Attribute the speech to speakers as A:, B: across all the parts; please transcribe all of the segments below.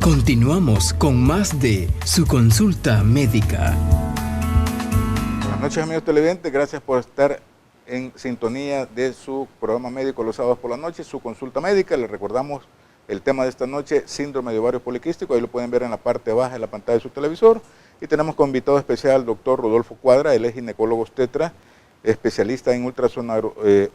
A: Continuamos con más de Su Consulta Médica.
B: Buenas noches, amigos televidentes, gracias por estar en sintonía de su programa médico los sábados por la noche, Su Consulta Médica. Les recordamos el tema de esta noche, síndrome de ovario poliquístico, ahí lo pueden ver en la parte baja de la pantalla de su televisor. Y tenemos como invitado especial al doctor Rodolfo Cuadra, él es ginecólogo obstetra, especialista en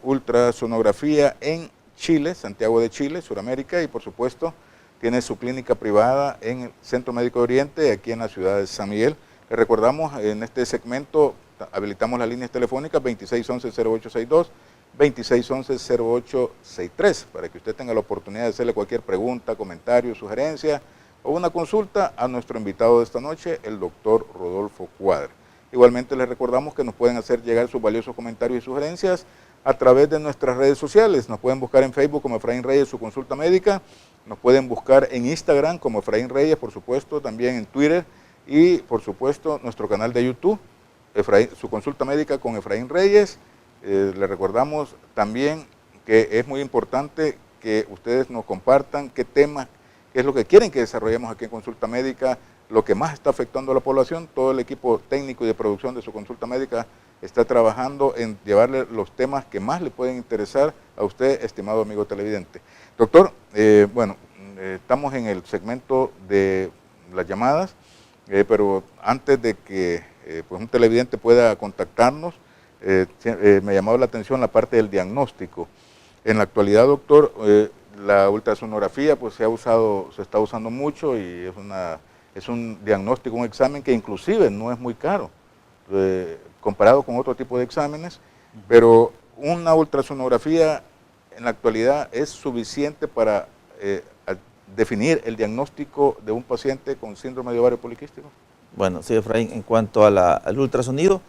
B: ultrasonografía en Chile, Santiago de Chile, Sudamérica, y por supuesto tiene su clínica privada en el Centro Médico de Oriente, aquí en la ciudad de San Miguel. Les recordamos, en este segmento habilitamos las líneas telefónicas 2611-0862, 2611-0863, para que usted tenga la oportunidad de hacerle cualquier pregunta, comentario, sugerencia o una consulta a nuestro invitado de esta noche, el doctor Rodolfo Cuadra. Igualmente les recordamos que nos pueden hacer llegar sus valiosos comentarios y sugerencias a través de nuestras redes sociales. Nos pueden buscar en Facebook como Efraín Reyes, Su Consulta Médica. Nos pueden buscar en Instagram como Efraín Reyes, por supuesto, también en Twitter y, por supuesto, nuestro canal de YouTube, Su Consulta Médica con Efraín Reyes. Les recordamos también que es muy importante que ustedes nos compartan qué temas, qué es lo que quieren que desarrollemos aquí en Consulta Médica, lo que más está afectando a la población. Todo el equipo técnico y de producción de Su Consulta Médica está trabajando en llevarle los temas que más le pueden interesar a usted, estimado amigo televidente. Doctor, estamos en el segmento de las llamadas, pero antes de que un televidente pueda contactarnos, me ha llamado la atención la parte del diagnóstico. En la actualidad, doctor, la ultrasonografía pues se está usando mucho y es un diagnóstico, un examen que inclusive no es muy caro comparado con otro tipo de exámenes, pero una ultrasonografía en la actualidad es suficiente para definir el diagnóstico de un paciente con síndrome de ovario poliquístico.
C: Bueno, sí, Efraín, en cuanto al ultrasonido,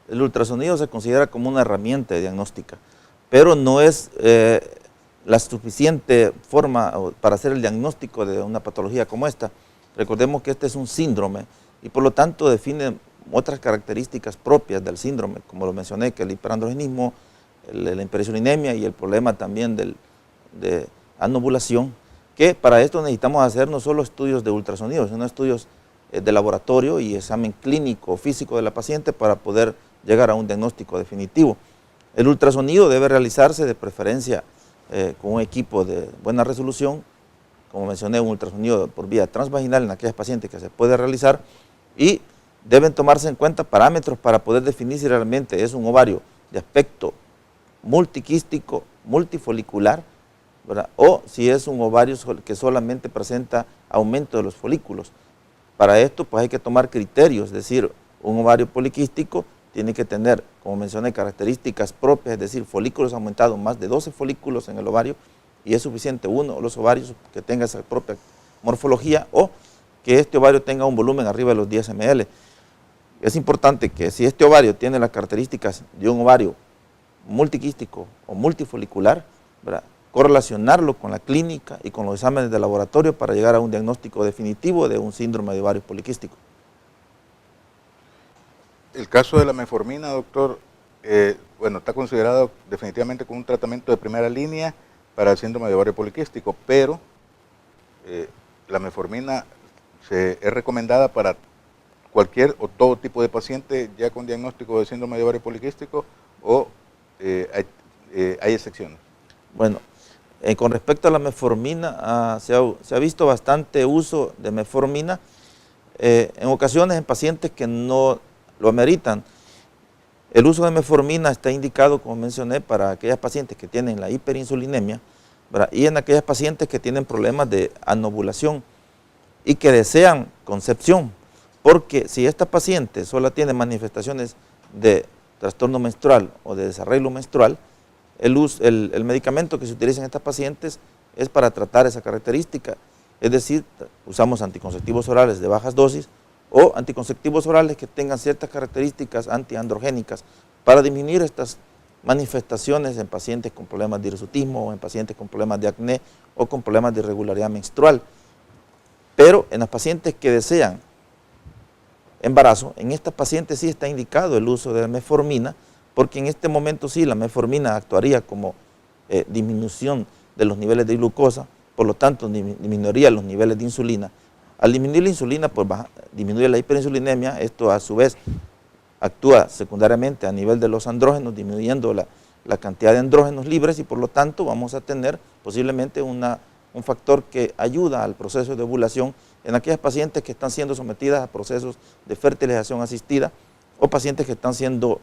C: el ultrasonido se considera como una herramienta diagnóstica, pero no es la suficiente forma para hacer el diagnóstico de una patología como esta. Recordemos que este es un síndrome y por lo tanto define otras características propias del síndrome, como lo mencioné, que el hiperandrogenismo, la hiperinsulinemia y el problema también de anovulación, que para esto necesitamos hacer no solo estudios de ultrasonido, sino estudios de laboratorio y examen clínico o físico de la paciente para poder llegar a un diagnóstico definitivo. El ultrasonido debe realizarse de preferencia con un equipo de buena resolución, como mencioné, un ultrasonido por vía transvaginal en aquellas pacientes que se puede realizar, y deben tomarse en cuenta parámetros para poder definir si realmente es un ovario de aspecto multiquístico, multifolicular, ¿verdad?, o si es un ovario que solamente presenta aumento de los folículos. Para esto pues hay que tomar criterios, es decir, un ovario poliquístico tiene que tener, como mencioné, características propias, es decir, folículos aumentados, más de 12 folículos en el ovario, y es suficiente uno de los ovarios que tenga esa propia morfología, o que este ovario tenga un volumen arriba de los 10 ml. Es importante que si este ovario tiene las características de un ovario multiquístico o multifolicular, ¿verdad?, correlacionarlo con la clínica y con los exámenes de laboratorio para llegar a un diagnóstico definitivo de un síndrome de ovario poliquístico.
B: El caso de la metformina, doctor, está considerado definitivamente como un tratamiento de primera línea para el síndrome de ovario poliquístico, pero la metformina es recomendada para cualquier o todo tipo de paciente ya con diagnóstico de síndrome de ovario poliquístico, o hay excepciones.
C: Bueno, con respecto a la metformina, se ha visto bastante uso de metformina en ocasiones en pacientes que no lo ameritan. El uso de metformina está indicado, como mencioné, para aquellas pacientes que tienen la hiperinsulinemia, ¿verdad?, y en aquellas pacientes que tienen problemas de anovulación y que desean concepción, porque si esta paciente solo tiene manifestaciones de trastorno menstrual o de desarreglo menstrual, el medicamento que se utiliza en estas pacientes es para tratar esa característica, es decir, usamos anticonceptivos orales de bajas dosis o anticonceptivos orales que tengan ciertas características antiandrogénicas para disminuir estas manifestaciones en pacientes con problemas de hirsutismo o en pacientes con problemas de acné o con problemas de irregularidad menstrual. Pero en las pacientes que desean embarazo, en estas pacientes sí está indicado el uso de metformina, porque en este momento sí la metformina actuaría como disminución de los niveles de glucosa, por lo tanto disminuiría los niveles de insulina, Al disminuir la insulina, pues disminuye la hiperinsulinemia. Esto a su vez actúa secundariamente a nivel de los andrógenos, disminuyendo la cantidad de andrógenos libres, y por lo tanto vamos a tener posiblemente un factor que ayuda al proceso de ovulación en aquellas pacientes que están siendo sometidas a procesos de fertilización asistida o pacientes que están siendo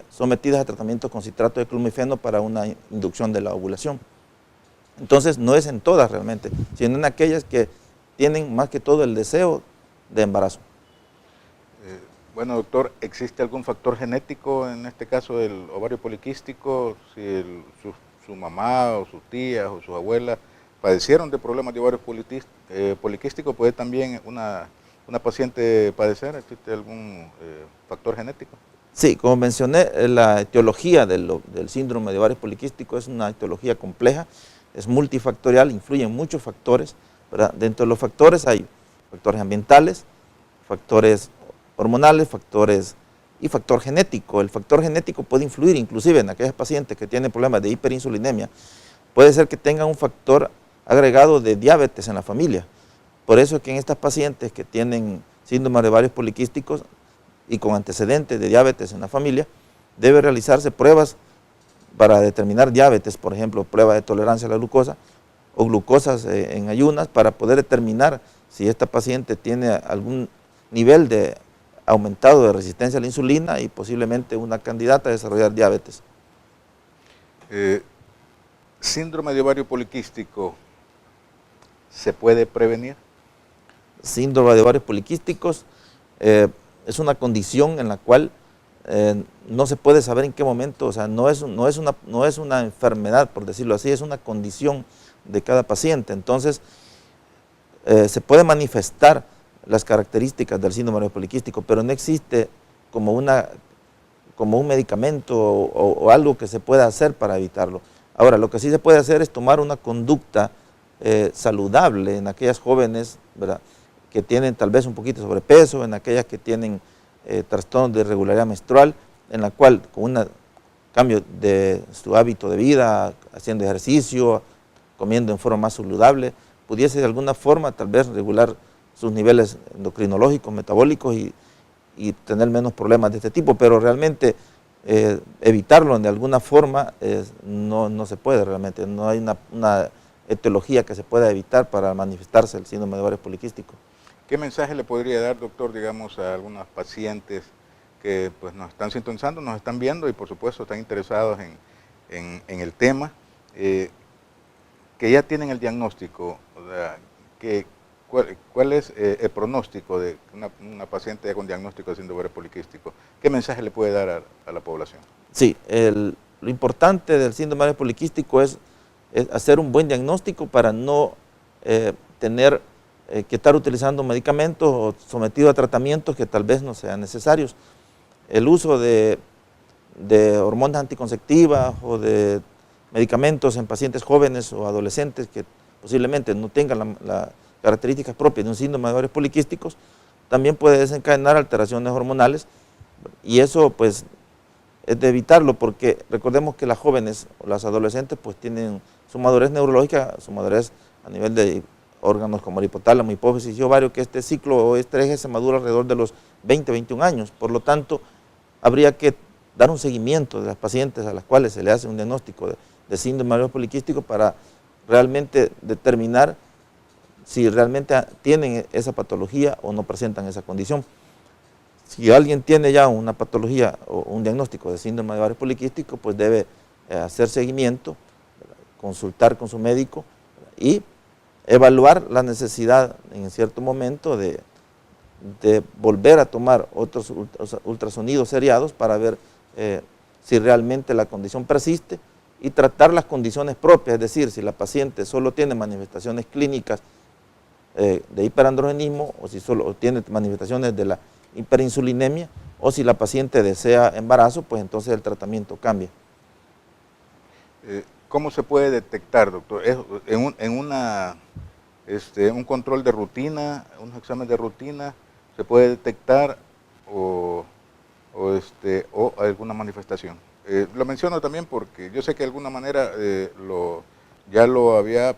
C: sometidas a tratamientos con citrato de clomifeno para una inducción de la ovulación. Entonces no es en todas realmente, sino en aquellas que tienen más que todo el deseo de embarazo.
B: Bueno, doctor, ¿existe algún factor genético en este caso del ovario poliquístico? Si su mamá o sus tías o sus abuelas padecieron de problemas de ovario poliquístico, ¿puede también una paciente padecer? ¿Existe algún factor genético?
C: Sí, como mencioné, la etiología del síndrome de ovario poliquístico es una etiología compleja, es multifactorial, influyen muchos factores, ¿verdad? Dentro de los factores hay factores ambientales, factores hormonales, factor genético. El factor genético puede influir inclusive en aquellas pacientes que tienen problemas de hiperinsulinemia. Puede ser que tengan un factor agregado de diabetes en la familia. Por eso es que en estas pacientes que tienen síndrome de ovarios poliquísticos y con antecedentes de diabetes en la familia, debe realizarse pruebas para determinar diabetes, por ejemplo, prueba de tolerancia a la glucosa o glucosas en ayunas, para poder determinar si esta paciente tiene algún nivel de aumentado de resistencia a la insulina y posiblemente una candidata a desarrollar diabetes.
B: ¿Síndrome de ovario poliquístico se puede prevenir?
C: Síndrome de ovarios poliquísticos es una condición en la cual no se puede saber en qué momento, o sea, no es una enfermedad, por decirlo así, es una condición de cada paciente. Entonces, se puede manifestar las características del síndrome de ovario poliquístico, pero no existe como un medicamento o algo que se pueda hacer para evitarlo. Ahora, lo que sí se puede hacer es tomar una conducta saludable en aquellas jóvenes, ¿verdad?, que tienen tal vez un poquito de sobrepeso, en aquellas que tienen trastornos de irregularidad menstrual, en la cual con un cambio de su hábito de vida, haciendo ejercicio, comiendo en forma más saludable, pudiese de alguna forma tal vez regular sus niveles endocrinológicos, metabólicos y tener menos problemas de este tipo, pero realmente evitarlo de alguna forma no se puede realmente, no hay una etiología que se pueda evitar para manifestarse el síndrome de ovario poliquístico.
B: ¿Qué mensaje le podría dar, doctor, digamos, a algunos pacientes que pues, nos están sintonizando, nos están viendo y por supuesto están interesados en el tema, que ya tienen el diagnóstico, o sea, ¿cuál es el pronóstico de una paciente ya con diagnóstico de síndrome de ovario poliquístico? ¿Qué mensaje le puede dar a la población?
C: Sí, lo importante del síndrome de ovario poliquístico es hacer un buen diagnóstico para no tener que estar utilizando medicamentos o sometido a tratamientos que tal vez no sean necesarios. El uso de hormonas anticonceptivas o de medicamentos en pacientes jóvenes o adolescentes que posiblemente no tengan las características propias de un síndrome de ovarios poliquísticos, también puede desencadenar alteraciones hormonales, y eso pues es de evitarlo, porque recordemos que las jóvenes o las adolescentes pues tienen su madurez neurológica, su madurez a nivel de órganos como el hipotálamo, hipófisis y ovario, que este ciclo o este eje se madura alrededor de los 20, 21 años. Por lo tanto, habría que dar un seguimiento de las pacientes a las cuales se le hace un diagnóstico de síndrome de ovario poliquístico para realmente determinar si realmente tienen esa patología o no presentan esa condición. Si alguien tiene ya una patología o un diagnóstico de síndrome de ovario poliquístico, pues debe hacer seguimiento, consultar con su médico y evaluar la necesidad en cierto momento de volver a tomar otros ultrasonidos seriados para ver si realmente la condición persiste y tratar las condiciones propias, es decir, si la paciente solo tiene manifestaciones clínicas de hiperandrogenismo o si solo tiene manifestaciones de la hiperinsulinemia o si la paciente desea embarazo, pues entonces el tratamiento cambia.
B: ¿Cómo se puede detectar, doctor? Un control de rutina, unos exámenes de rutina, ¿se puede detectar o alguna manifestación? Lo menciono también porque yo sé que de alguna manera lo había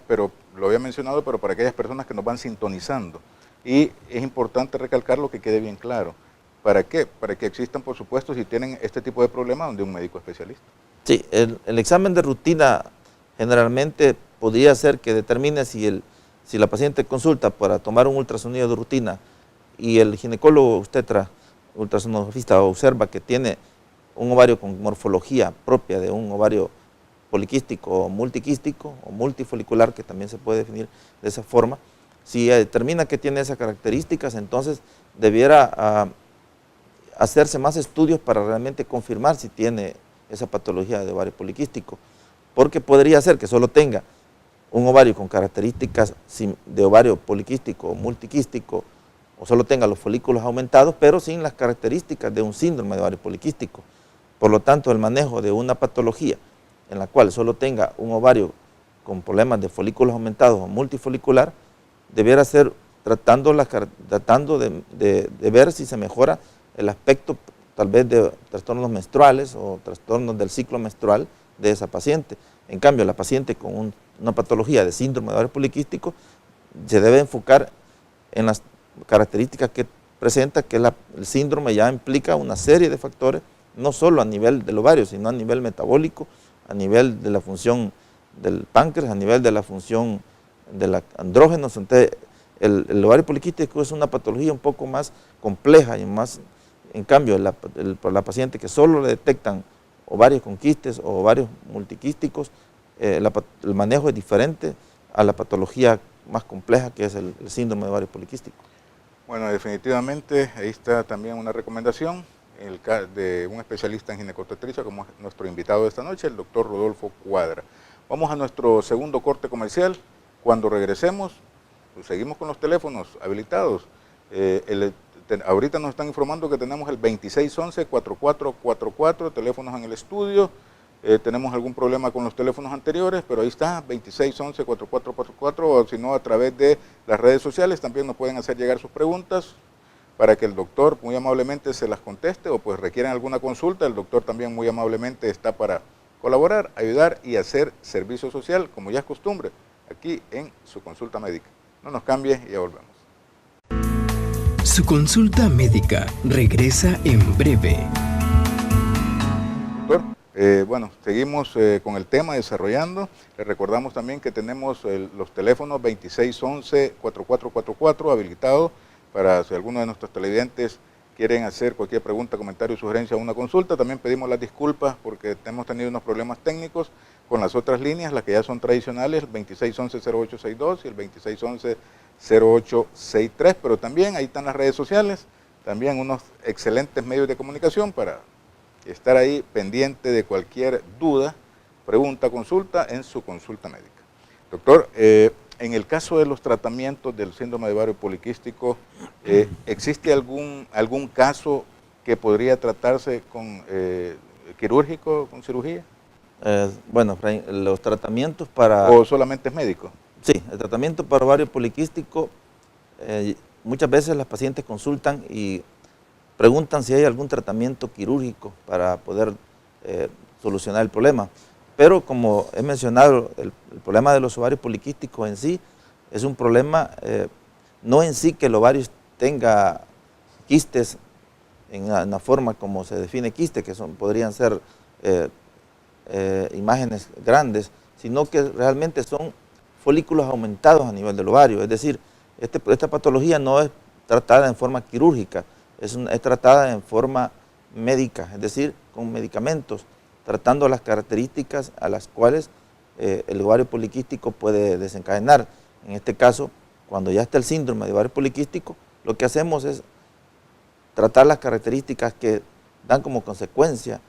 B: mencionado, pero para aquellas personas que nos van sintonizando, Y es importante recalcar lo que quede bien claro. ¿Para qué? Para que existan, por supuesto, si tienen este tipo de problemas, donde un médico especialista.
C: Sí, el examen de rutina generalmente podría ser que determine si la paciente consulta para tomar un ultrasonido de rutina y el ginecólogo obstetra ultrasonografista observa que tiene un ovario con morfología propia de un ovario poliquístico o multiquístico o multifolicular, que también se puede definir de esa forma. Si determina que tiene esas características, entonces debiera hacerse más estudios para realmente confirmar si tiene esa patología de ovario poliquístico, porque podría ser que solo tenga un ovario con características de ovario poliquístico o multiquístico, o solo tenga los folículos aumentados, pero sin las características de un síndrome de ovario poliquístico. Por lo tanto, el manejo de una patología en la cual solo tenga un ovario con problemas de folículos aumentados o multifolicular, debiera ser tratando de ver si se mejora el aspecto tal vez de trastornos menstruales o trastornos del ciclo menstrual de esa paciente. En cambio, la paciente con una patología de síndrome de ovario poliquístico se debe enfocar en las características que presenta, que el síndrome ya implica una serie de factores, no solo a nivel del ovario, sino a nivel metabólico, a nivel de la función del páncreas, a nivel de la función de los andrógenos. Entonces, el ovario poliquístico es una patología un poco más compleja y más, en cambio, la paciente que solo le detectan ovarios con quistes o ovarios multiquísticos, el manejo es diferente a la patología más compleja que es el síndrome de ovario poliquístico.
B: Bueno, definitivamente ahí está también una recomendación de un especialista en ginecobstetricia, como es nuestro invitado de esta noche, el doctor Rodolfo Cuadra. Vamos a nuestro segundo corte comercial. Cuando regresemos, pues seguimos con los teléfonos habilitados. Ahorita nos están informando que tenemos el 2611-4444, teléfonos en el estudio. Tenemos algún problema con los teléfonos anteriores, pero ahí está, 2611-4444, o si no, a través de las redes sociales también nos pueden hacer llegar sus preguntas para que el doctor muy amablemente se las conteste, o pues requieren alguna consulta, el doctor también muy amablemente está para colaborar, ayudar y hacer servicio social, como ya es costumbre, aquí en Su Consulta Médica. No nos cambie y ya volvemos.
A: Su Consulta Médica regresa en breve.
B: Doctor, bueno, seguimos con el tema desarrollando. Les recordamos también que tenemos los teléfonos 2611-4444 habilitados para si alguno de nuestros televidentes quieren hacer cualquier pregunta, comentario, sugerencia o una consulta. También pedimos las disculpas porque hemos tenido unos problemas técnicos con las otras líneas, las que ya son tradicionales, el 2611-0862 y el 2611-0863, pero también ahí están las redes sociales, también unos excelentes medios de comunicación para estar ahí pendiente de cualquier duda, pregunta, consulta en Su Consulta Médica. Doctor, en el caso de los tratamientos del síndrome de ovario poliquístico, ¿existe algún caso que podría tratarse con quirúrgico, con cirugía?
C: Bueno, los tratamientos para...
B: ¿O solamente es médico?
C: Sí, el tratamiento para ovario poliquístico, muchas veces las pacientes consultan y preguntan si hay algún tratamiento quirúrgico para poder solucionar el problema. Pero como he mencionado, el problema de los ovarios poliquísticos en sí es un problema, no en sí que el ovario tenga quistes en la forma como se define quiste, que podrían ser imágenes grandes, sino que realmente son folículos aumentados a nivel del ovario. Es decir, esta patología no es tratada en forma quirúrgica, es tratada en forma médica, es decir, con medicamentos, tratando las características a las cuales el ovario poliquístico puede desencadenar. En este caso, cuando ya está el síndrome de ovario poliquístico, lo que hacemos es tratar las características que dan como consecuencia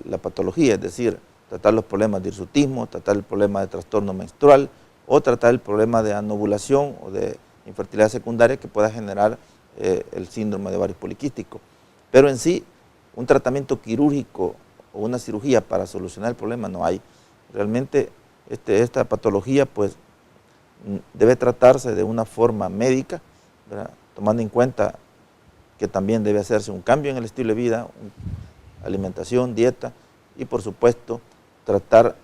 C: la patología, es decir, tratar los problemas de hirsutismo, tratar el problema de trastorno menstrual o tratar el problema de anovulación o de infertilidad secundaria que pueda generar el síndrome de ovario poliquístico. Pero en sí, un tratamiento quirúrgico o una cirugía para solucionar el problema no hay. Realmente esta patología pues debe tratarse de una forma médica, ¿verdad? Tomando en cuenta que también debe hacerse un cambio en el estilo de vida, alimentación, dieta y por supuesto tratar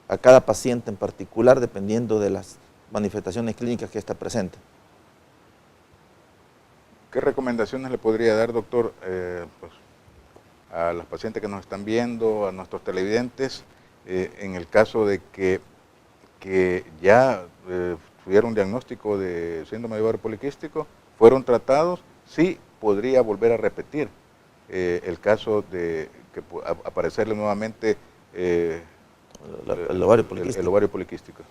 C: a cada paciente en particular dependiendo de las manifestaciones clínicas que ésta presente.
B: ¿Qué recomendaciones le podría dar, doctor, pues, a las pacientes que nos están viendo, a nuestros televidentes, en el caso de que ya tuvieron un diagnóstico de síndrome de ovario poliquístico, fueron tratados, sí podría volver a repetir el caso de que aparecerle nuevamente
C: el ovario poliquístico?
B: El ovario poliquístico.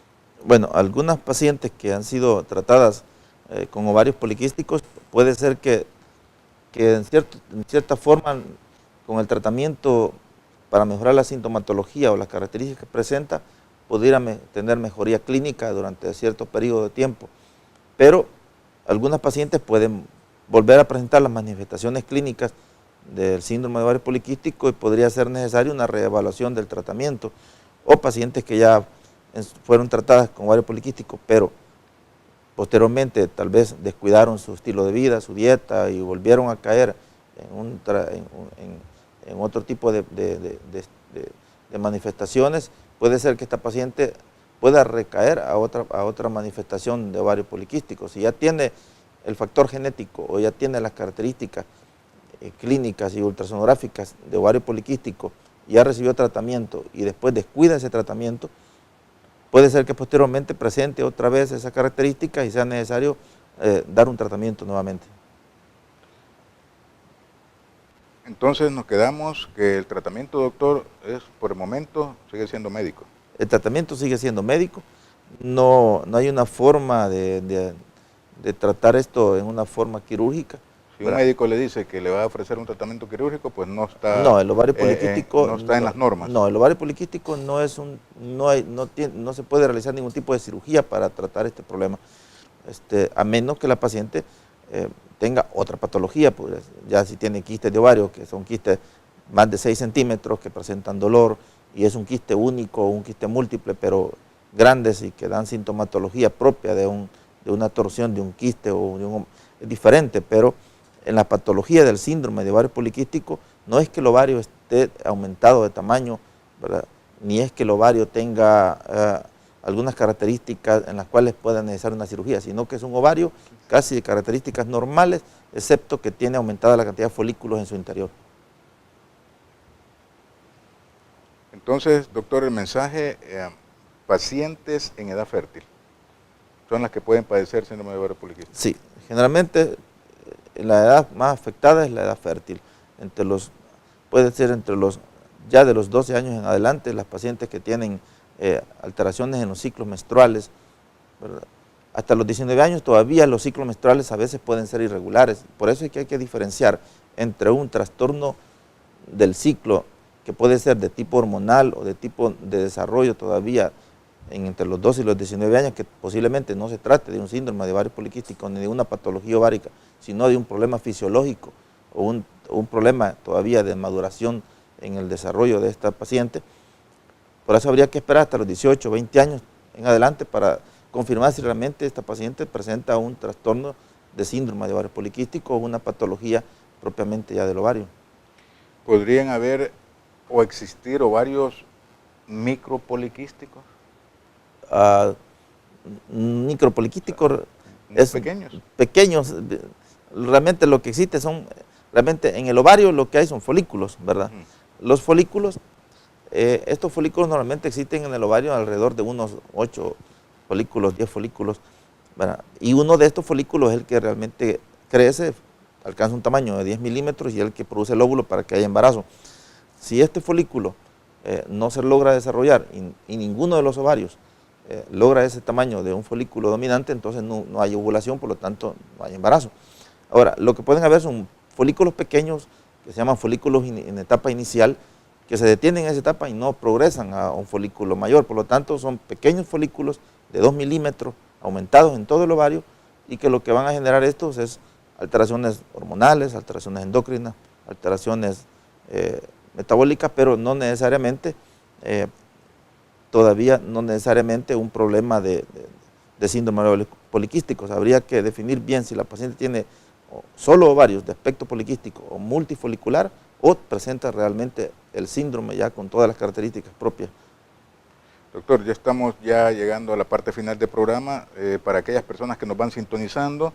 C: Bueno, algunas pacientes que han sido tratadas con ovarios poliquísticos, puede ser que en cierta forma, con el tratamiento para mejorar la sintomatología o las características que presenta, pudiera tener mejoría clínica durante cierto periodo de tiempo. Pero algunas pacientes pueden volver a presentar las manifestaciones clínicas del síndrome de ovario poliquístico y podría ser necesaria una reevaluación del tratamiento, o pacientes que ya fueron tratadas con ovario poliquístico, pero posteriormente tal vez descuidaron su estilo de vida, su dieta, y volvieron a caer en otro tipo de manifestaciones. Puede ser que esta paciente pueda recaer a otra manifestación de ovario poliquístico. Si ya tiene el factor genético o ya tiene las características clínicas y ultrasonográficas de ovario poliquístico, ya recibió tratamiento y después descuida ese tratamiento, puede ser que posteriormente presente otra vez esa característica y sea necesario dar un tratamiento nuevamente.
B: Entonces nos quedamos que el tratamiento, doctor, por el momento sigue siendo médico.
C: El tratamiento sigue siendo médico, no hay una forma de tratar esto en una forma quirúrgica.
B: Si un médico le dice que le va a ofrecer un tratamiento quirúrgico, pues no está,
C: no, el ovario poliquístico
B: no está en las normas.
C: No, el ovario poliquístico no se puede realizar ningún tipo de cirugía para tratar este problema, a menos que la paciente tenga otra patología, pues ya si tiene quistes de ovario, que son quistes más de 6 centímetros, que presentan dolor, y es un quiste único o un quiste múltiple, pero grandes y que dan sintomatología propia de una torsión de un quiste es diferente, pero en la patología del síndrome de ovario poliquístico no es que el ovario esté aumentado de tamaño, ¿verdad?, ni es que el ovario tenga algunas características en las cuales pueda necesitar una cirugía, sino que es un ovario casi de características normales, excepto que tiene aumentada la cantidad de folículos en su interior.
B: Entonces, doctor, el mensaje, pacientes en edad fértil, son las que pueden padecer síndrome de ovario poliquístico.
C: Sí, generalmente la edad más afectada es la edad fértil, puede ser ya de los 12 años en adelante, las pacientes que tienen alteraciones en los ciclos menstruales, ¿verdad? Hasta los 19 años todavía los ciclos menstruales a veces pueden ser irregulares, por eso es que hay que diferenciar entre un trastorno del ciclo que puede ser de tipo hormonal o de tipo de desarrollo todavía entre los 12 y los 19 años, que posiblemente no se trate de un síndrome de ovario poliquístico ni de una patología ovárica, sino de un problema fisiológico o un problema todavía de maduración en el desarrollo de esta paciente. Por eso habría que esperar hasta los 18 o 20 años en adelante para confirmar si realmente esta paciente presenta un trastorno de síndrome de ovario poliquístico o una patología propiamente ya del ovario.
B: ¿Podrían haber o existir ovarios micropoliquísticos?
C: Micropoliquísticos
B: pequeños.
C: Realmente lo que existe realmente en el ovario lo que hay son folículos, ¿verdad? Los folículos, estos folículos normalmente existen en el ovario alrededor de unos 8 folículos, 10 folículos, ¿verdad? Y uno de estos folículos es el que realmente crece, alcanza un tamaño de 10 milímetros y es el que produce el óvulo para que haya embarazo. Si este folículo no se logra desarrollar y ninguno de los ovarios logra ese tamaño de un folículo dominante, entonces no hay ovulación, por lo tanto no hay embarazo. Ahora, lo que pueden haber son folículos pequeños que se llaman folículos en etapa inicial, que se detienen en esa etapa y no progresan a un folículo mayor, por lo tanto son pequeños folículos de 2 milímetros aumentados en todo el ovario y que lo que van a generar estos es alteraciones hormonales, alteraciones endocrinas, alteraciones metabólicas, pero no necesariamente, todavía no necesariamente un problema de síndrome poliquístico. Habría que definir bien si la paciente tiene solo ovarios de aspecto poliquístico o multifolicular o presenta realmente el síndrome ya con todas las características propias.
B: Doctor, ya estamos llegando a la parte final del programa. Para aquellas personas que nos van sintonizando,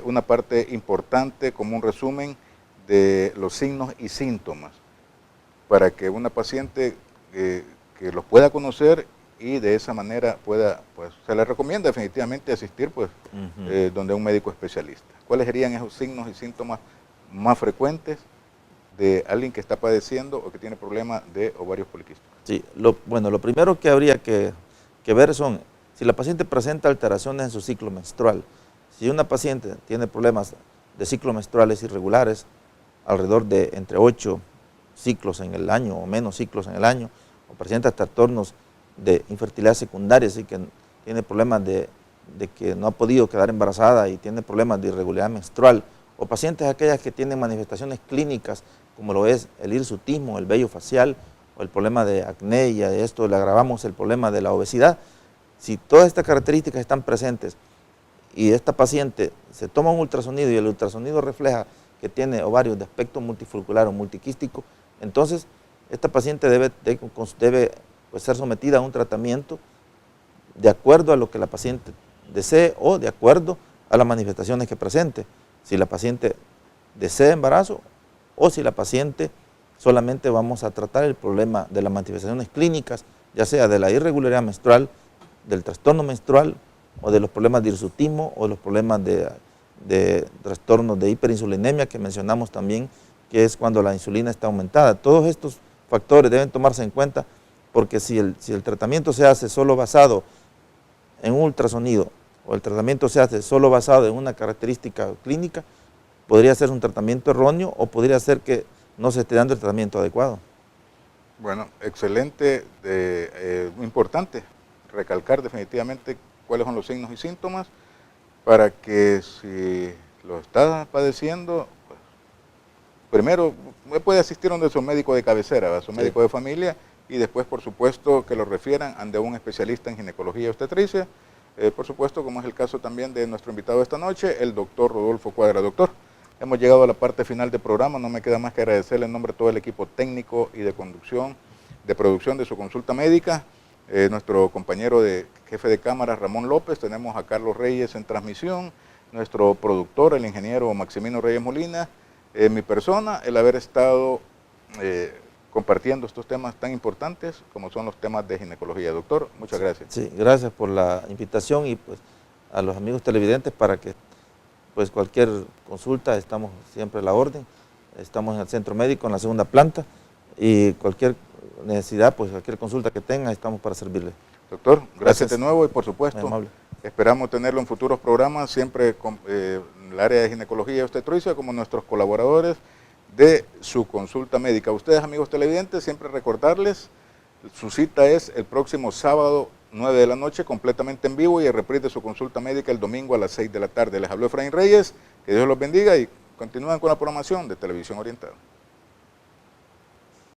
B: una parte importante como un resumen de los signos y síntomas para que una paciente que los pueda conocer y de esa manera pueda, pues se le recomienda definitivamente asistir pues donde un médico especialista. ¿Cuáles serían esos signos y síntomas más frecuentes de alguien que está padeciendo o que tiene problemas de ovarios poliquísticos?
C: Sí, bueno, lo primero que habría que ver son si la paciente presenta alteraciones en su ciclo menstrual. Si una paciente tiene problemas de ciclos menstruales irregulares, alrededor de entre 8 ciclos en el año o menos ciclos en el año, o presenta trastornos de infertilidad secundaria, así que tiene problemas de que no ha podido quedar embarazada y tiene problemas de irregularidad menstrual, o pacientes aquellas que tienen manifestaciones clínicas como lo es el hirsutismo, el vello facial, o el problema de acné, y a esto le agravamos el problema de la obesidad. Si todas estas características están presentes y esta paciente se toma un ultrasonido y el ultrasonido refleja que tiene ovarios de aspecto multifollicular o multiquístico, entonces esta paciente debe pues, ser sometida a un tratamiento de acuerdo a lo que la paciente desee o de acuerdo a las manifestaciones que presente. Si la paciente desea embarazo o si la paciente solamente vamos a tratar el problema de las manifestaciones clínicas, ya sea de la irregularidad menstrual, del trastorno menstrual o de los problemas de hirsutismo o de los problemas de trastornos de hiperinsulinemia que mencionamos también, que es cuando la insulina está aumentada. Todos estos factores deben tomarse en cuenta porque si el tratamiento se hace solo basado en un ultrasonido o el tratamiento se hace solo basado en una característica clínica, podría ser un tratamiento erróneo o podría ser que no se esté dando el tratamiento adecuado.
B: Bueno, excelente, importante recalcar definitivamente cuáles son los signos y síntomas para que si lo está padeciendo, pues, primero puede asistir donde su médico de cabecera, a su médico de familia, y después, por supuesto, que lo refieran ante un especialista en ginecología y obstetricia, por supuesto, como es el caso también de nuestro invitado esta noche, el doctor Rodolfo Cuadra. Doctor, hemos llegado a la parte final del programa, no me queda más que agradecerle en nombre de todo el equipo técnico y de conducción, de producción de su consulta médica, nuestro compañero de jefe de cámara Ramón López, tenemos a Carlos Reyes en transmisión, nuestro productor, el ingeniero Maximino Reyes Molina, mi persona, el haber estado compartiendo estos temas tan importantes como son los temas de ginecología. Doctor, muchas gracias.
C: Sí, gracias por la invitación y pues a los amigos televidentes para que pues cualquier consulta estamos siempre a la orden, estamos en el centro médico en la segunda planta y cualquier necesidad, pues cualquier consulta que tenga estamos para servirle.
B: Doctor, gracias de nuevo y por supuesto esperamos tenerlo en futuros programas, siempre con el área de ginecología y obstetricia como nuestros colaboradores de su consulta médica. A ustedes, amigos televidentes, siempre recordarles, su cita es el próximo sábado 9 de la noche, completamente en vivo, y el reprise de su consulta médica el domingo a las 6 de la tarde. Les habló Efraín Reyes, que Dios los bendiga y continúen con la programación de Televisión Oriental.